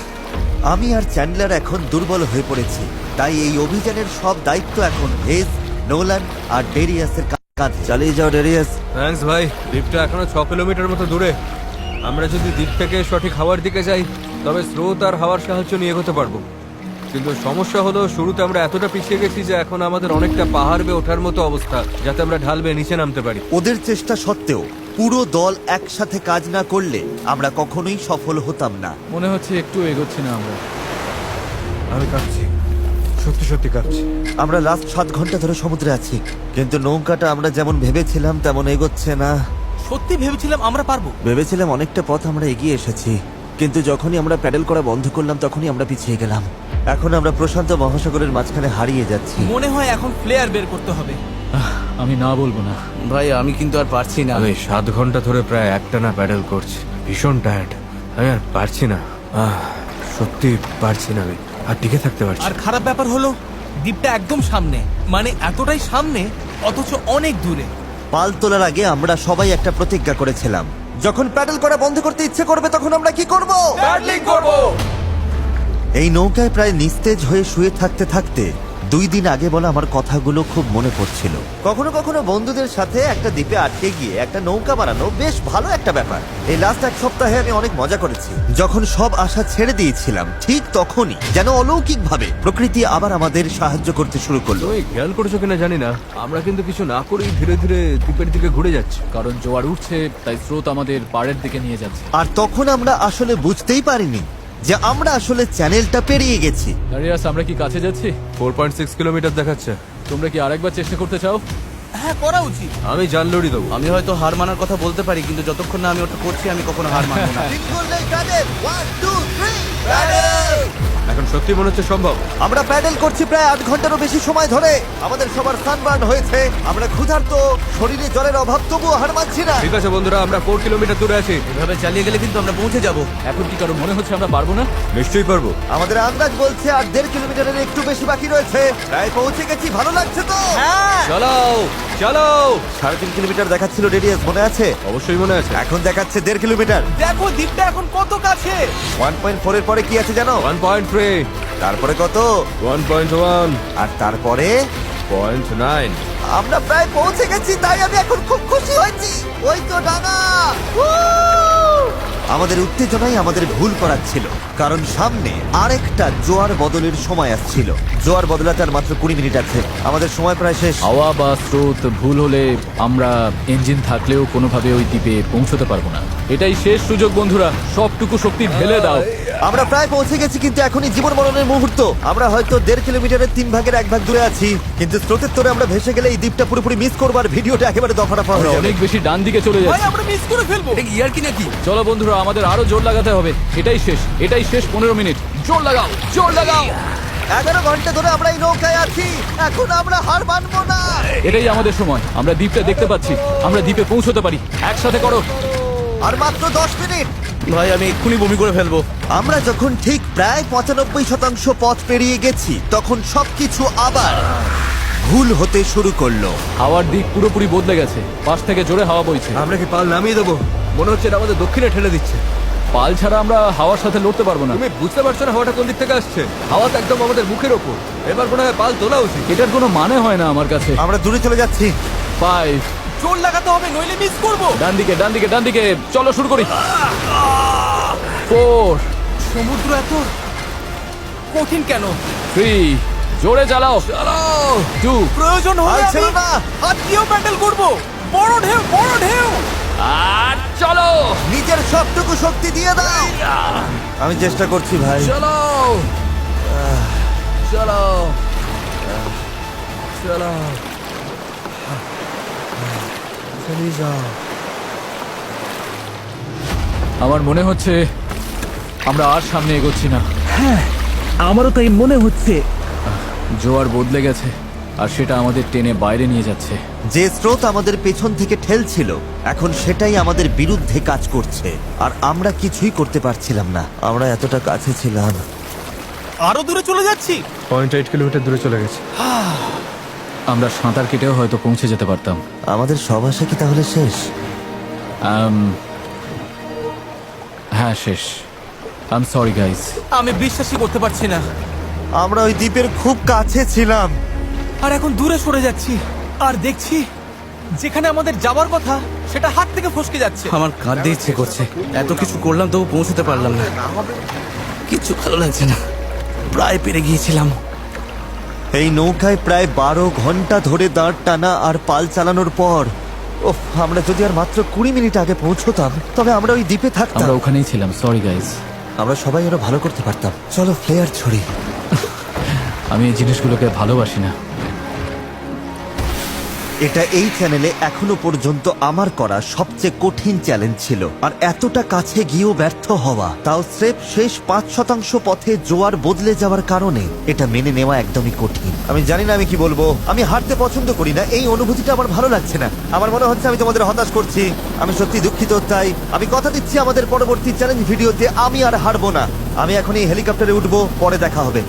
আমি আর চ্যান্ডলার এখন দুর্বল হয়ে পড়েছি, তাই এই অভিযানের সব দায়িত্ব এখন হেজ, নোলান আর ডেরিয়াসের কাঁধে। চালিয়ে যাও ডেরিয়াস। থ্যাঙ্কস ভাই। দ্বীপটা এখনো 6 কিলোমিটার মতো দূরে। আমরা যদি দ্বীপ থেকে সঠিক হাওয়ার দিকে যাই তবে স্রোত আর হাওয়ার সাহায্য নিয়ে এগোতে পারবো। কিন্তু সমস্যা হলো শুরুতে আমরা এতটা পিছিয়ে গেছি যে এখন আমাদের অনেকটা পাহাড় বেয়ে ওঠার মতো অবস্থা, যাতে আমরা ঢাল বেয়ে নিচে নামতে পারি। ওদের চেষ্টা সত্ত্বেও পুরো দল একসাথে কাজ না করলে আমরা কখনোই সফল হতাম না। মনে হচ্ছে একটু এগোচ্ছি না আমরা। আমি কাঁপছি। সত্যি সত্যি কাঁপছি। আমরা লাস্ট 7 ঘন্টা ধরে সমুদ্রে আছি, কিন্তু নৌকাটা আমরা যেমন ভেবেছিলাম তেমন এগোচ্ছে না। সত্যি ভেবেছিলাম আমরা পারবো। ভেবেছিলাম অনেকটা পথ আমরা এগিয়ে এসেছি, কিন্তু যখনই আমরা প্যাডেল করা বন্ধ করলাম তখনই আমরা পিছিয়ে গেলাম। এখন আমরা প্রশান্ত মহাসাগরের মাঝখানে হারিয়ে যাচ্ছি। মনে হয় এখন ফ্লেয়ার বের করতে হবে। আমি না বলবো না। ভাই আমি কিন্তু আর পারছি না। আমি 7 ঘন্টা ধরে প্রায় একটানা প্যাডেল করছি, ভীষণ টায়ার্ড। আমি আর পারছি না, সত্যি পারছি না, আমি আর টিকে থাকতে পারছি আর না। খারাপ ব্যাপার হলো দ্বীপটা একদম সামনে, মানে এতটাই সামনে অথচ অনেক দূরে। পাল তোলার আগে আমরা সবাই একটা প্রতিজ্ঞা করেছিলাম, যখন প্যাডেল করা বন্ধ করতে ইচ্ছে করবে তখন আমরা কি করব? প্যাডলিং করব। এই নৌকায় প্রায় নিস্তেজ হয়ে শুয়ে থাকতে থাকতে 2 দিন আগে বলা আমার কথাগুলো খুব মনে পড়ছিল। কখনো কখনো বন্ধুদের সাথে একটা দ্বীপে আটকে গিয়ে একটা নৌকা বানানো বেশ ভালো একটা ব্যাপার। এই লাস্ট 1 সপ্তাহে আমি অনেক মজা করেছি। যখন সব আশা ছেড়ে দিয়েছিলাম ঠিক তখনই যেন অলৌকিকভাবে প্রকৃতি আবার আমাদের সাহায্য করতে শুরু করলো। তুমি খেয়াল করেছো কিনা জানি না, আমরা কিন্তু কিছু না করেই ধীরে ধীরে দ্বীপের দিকে ঘুরে যাচ্ছি। কারণ জোয়ার উঠছে, তাই স্রোত আমাদের পাড়ের দিকে নিয়ে যাচ্ছে। আর তখন আমরা আসলে বুঝতেই পারিনি যে আমরা আসলে চ্যানেলটা পেরিয়ে গেছি। দাঁড়িয়ে আমরা কি কাছে যাচ্ছি? 4.6 কিলোমিটার দেখাচ্ছে। তোমরা কি আরেকবার চেষ্টা করতে চাও? হ্যাঁ, করা উচিত। আমি জান লড়ি দেবো। আমি হয়তো হার মানার কথা বলতে পারি, কিন্তু যতক্ষণ না আমি ওটা করছি আমি কখনো হার মানবো না। ঠিক করলেই প্যাডেল। 1 2 3 প্যাডেল। এখন সত্যি মনে হচ্ছে সম্ভব। আমরা প্যাডেল করছি প্রায় 8 ঘন্টারও বেশি সময় ধরে। আমাদের সবার সানবার্ন হয়েছে, আমরা ক্ষুধার্ত, শরীরে জলের অভাব, তবুও হার মানছি না। ঠিক আছে বন্ধুরা, আমরা 4 কিলোমিটার দূরে আছি। এভাবে চালিয়ে গেলে কিন্তু আমরা পৌঁছে যাব। এখন কি কারো মনে হচ্ছে আমরা পারবো না? নিশ্চয়ই পারবো। আমাদের আন্দাজ বলছে আর 1.5 কিলোমিটারের একটু বেশি বাকি রয়েছে। প্রায় পৌঁছে গেছি, ভালো লাগছে তো? হ্যাঁ, চালাও চালাও। 3.5 কিলোমিটার দেখাচ্ছিল রেডিয়াস, মনে আছে? অবশ্যই মনে আছে। এখন দেখাচ্ছে 1.5 কিলোমিটার। দেখো দ্বীপটা এখন কত কাছে। 1.4 এর পরে কি আছে জানো? 1.3, তারপরে কত? 1.1, আর তারপরে 0.9। আমরা প্রায় পৌঁছে গেছি, তাই আমি এখন খুব খুশি হয়েছি। ওই তো ডাঙা। আমাদের উত্তেজনাই আমাদের ভুল করাচ্ছিল, কারণ সামনে আরেকটা জোয়ার বদলের সময় আসছিল। জোয়ার বদলাতে আর মাত্র 20 মিনিট আছে, আমাদের সময় প্রায় শেষ। হাওয়া বা স্রোত ভুল হলে আমরা ইঞ্জিন থাকলেও কোনোভাবে ওই দ্বীপে পৌঁছতে পারবো না। এটাই শেষ সুযোগ বন্ধুরা, সবটুকু শক্তি ঢেলে দাও। আমরা প্রায় পৌঁছে গেছি, কিন্তু এখনই জীবন মরণের মুহূর্ত। আমরা হয়তো 1.5 কিলোমিটারের 3 ভাগের 1 ভাগ দূরে আছি, কিন্তু স্রোতের তোরে আমরা ভেসে গেলে এই দ্বীপটা পুরোপুরি মিস করবো আর ভিডিওটা একেবারে দফারফা হয়ে যাবে। অনেক বেশি ডান দিকে চলে ভাই, যাচ্ছে। আমরা মিস করে ফেলবো। এটা কি ইয়ার কি নাকি? চলো বন্ধুরা, আমাদের আরো জোর লাগাতে হবে। এটাই শেষ 15 মিনিট। জোর লাগাও, জোর লাগাও। 11 ঘন্টা ধরে আমরা এই নৌকায় আছি, এখন আমরা হার মানবো না। এটাই আমাদের সময়। আমরা দ্বীপটা দেখতে পাচ্ছি, আমরা দ্বীপে পৌঁছতে পারি। একসাথে করো। আর মাত্র 10 মিনিট। ভাই আমি এক্ষুনি বমি করে ফেলবো। আমরা যখন ঠিক প্রায় 95% পথ পেরিয়ে গেছি, তখন সবকিছু আবার ভুল হতে শুরু করলো। হাওয়ার দিক পুরোপুরি বদলে গেছে, পাশ থেকে জোরে হাওয়া বইছে। আমরা কি পাল নামিয়ে দেবো? মনে হচ্ছে এটা আমাদের দক্ষিণে ঠেলে দিচ্ছে। পাল ছাড়া আমরা হাওয়ার সাথে লড়তে পারবো না। তুমি বুঝতে পারছো না হাওয়াটা কোন দিক থেকে আসছে? হাওয়া তো একদম আমাদের মুখের ওপর। এবার মনে হয় পাল তোলা উচিত। এটার কোনো মানে হয় না আমার কাছে। আমরা দূরে চলে যাচ্ছি। 5, জোর লাগাতে হবে, নইলে মিস করবো। ডান দিকে। চলো শুরু করি। 4, সমুদ্র এত কঠিন কেন? 3, জোরে চালাও। 2, প্রয়োজন হলে আর ছিল আমি না। হাত দিয়েও প্যাডেল করবো। বড় ঢেউ, বড় ঢেউ। আর চলো। নিজের সবটুকু শক্তি দিয়ে দাও। আমি চেষ্টা করছি ভাই। চলো। আমার মনে হচ্ছে আমরা আর সামনে এগোচ্ছি না। আমারও তাই মনে হচ্ছে। জোয়ার বদলে গেছে, আর সেটা আমাদের টেনে বাইরে নিয়ে যাচ্ছে। যে স্রোত আমাদের পেছন থেকে ঠেলছিল, এখন সেটাই আমাদের বিরুদ্ধে কাজ করছে, আর আমরা কিছুই করতে পারছিলাম না। আমরা এতটা কাছে ছিলাম। আরো দূরে চলে যাচ্ছি। 0.8 কিলোমিটার দূরে চলে গেছে। আমরা সাঁতার কেটেও হয়তো পৌঁছে যেতে পারতাম। আমাদের সব আশা কি তাহলে শেষ? হ্যাঁ, শেষ। I am sorry guys. আমি বিশ্বাসই করতে পারছি না। আমরা ওই দ্বীপের খুব কাছে ছিলাম। আর এখন দূরে সরে যাচ্ছি, আর দেখছি যেখানে আমাদের যাওয়ার কথা সেটা হাত থেকে ফসকে যাচ্ছে। আমার কাঁদতে ইচ্ছে করছে। এত কিছু করলাম তবু পৌঁছতে পারলাম না। কিচ্ছু ভালো লাগছে না। প্রায় পেরে গিয়েছিলাম। এই নৌকায় প্রায় 12 ঘন্টা ধরে দাঁড় টানা আর পাল চালানোর পর, ওফ, আমরা যদি আর মাত্র 20 মিনিট আগে পৌঁছতাম, তবে আমরা ওই দ্বীপে থাকতাম। আমরা ওখানেই ছিলাম। Sorry guys. আমরা সবাই আরো ভালো করতে পারতাম। চলো ফ্লেয়ার ছড়ি। আমি এই জিনিসগুলোকে ভালোবাসি না। এটা এই চ্যানেলে এখনো পর্যন্ত আমার করা সবচেয়ে কঠিন চ্যালেঞ্জ ছিল, আর এতটা কাছে গিয়েও ব্যর্থ হওয়া, তাও স্রেফ শেষ 5% পথে জোয়ার বদলে যাওয়ার কারণে, এটা মেনে নেওয়া একদমই কঠিন। আমি জানি না আমি কি বলবো। আমি হারতে পছন্দ করি না, এই অনুভূতিটা আমার ভালো লাগছে না। আমার মনে হচ্ছে আমি তোমাদের হতাশ করছি। আমি সত্যি দুঃখিত। তাই আমি কথা দিচ্ছি আমাদের পরবর্তী চ্যালেঞ্জ ভিডিওতে আমি আর হারবো না। আমি এখন এই হেলিকপ্টারে উঠবো, পরে দেখা হবে।